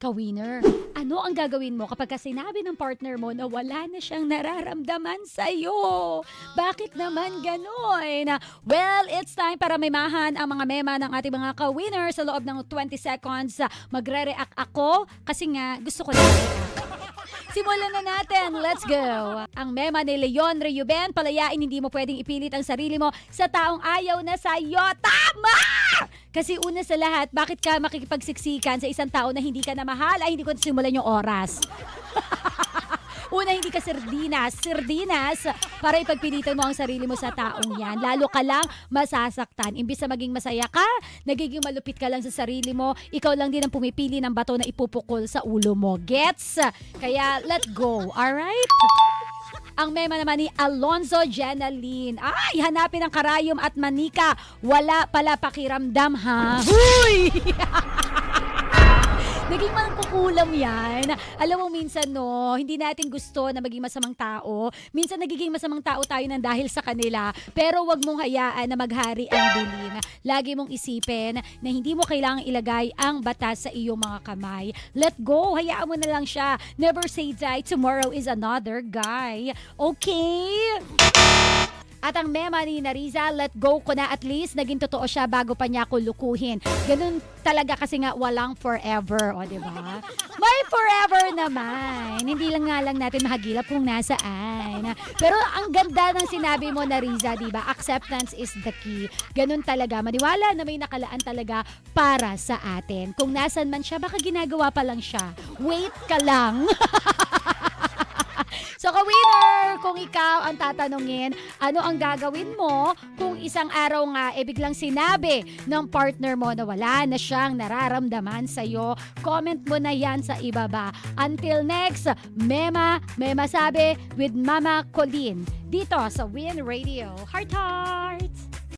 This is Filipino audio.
Ka-winner, ano ang gagawin mo kapag sinabi ng partner mo na wala na siyang nararamdaman sa'yo? Bakit naman gano'n? Well, it's time para maimahan ang mga mema ng ating mga ka-winner sa loob ng 20 seconds. Magre-react ako kasi nga gusto ko lang. Simulan na natin. Let's go. Ang mema ni Leon Reuben, palayain hindi mo pwedeng ipilit ang sarili mo sa taong ayaw na sa'yo. Tama! Kasi una sa lahat, bakit ka makikipagsiksikan sa isang tao na hindi ka na mahal? Ay, hindi ko simulan yung oras. Una, hindi ka sirdinas para ipagpilitan mo ang sarili mo sa taong yan. Lalo ka lang masasaktan. Imbis na maging masaya ka, nagiging malupit ka lang sa sarili mo, ikaw lang din ang pumipili ng bato na ipupukol sa ulo mo. Gets? Kaya, let go. Alright? Ang mema naman ni Alonzo Jenaline. Ay, hanapin ang karayom at manika. Wala pala pakiramdam, ha? Huy! Naging mangkukulam yan. Alam mo, minsan no, hindi natin gusto na maging masamang tao. Minsan nagiging masamang tao tayo ng dahil sa kanila. Pero wag mong hayaan na maghari ang dilim. Lagi mong isipin na hindi mo kailangang ilagay ang batas sa iyong mga kamay. Let go. Hayaan mo na lang siya. Never say die. Tomorrow is another guy. Okay? At ang mema ni Nariza, let go ko na, at least naging totoo siya bago pa niya ako lukuhin. Ganun talaga kasi nga walang forever, o diba? May forever naman. Hindi lang nga lang natin mahagilap kung nasaan. Pero ang ganda ng sinabi mo, Nariza, diba? Acceptance is the key. Ganun talaga. Maniwala na may nakalaan talaga para sa atin. Kung nasan man siya, baka ginagawa pa lang siya. Wait ka lang. So, ka-winner, kung ikaw ang tatanungin, ano ang gagawin mo kung isang araw nga biglang sinabi ng partner mo na wala na siyang nararamdaman sa'yo? Comment mo na yan sa ibaba. Until next, Mema sabi with Mama Colleen dito sa Win Radio. Heart, heart!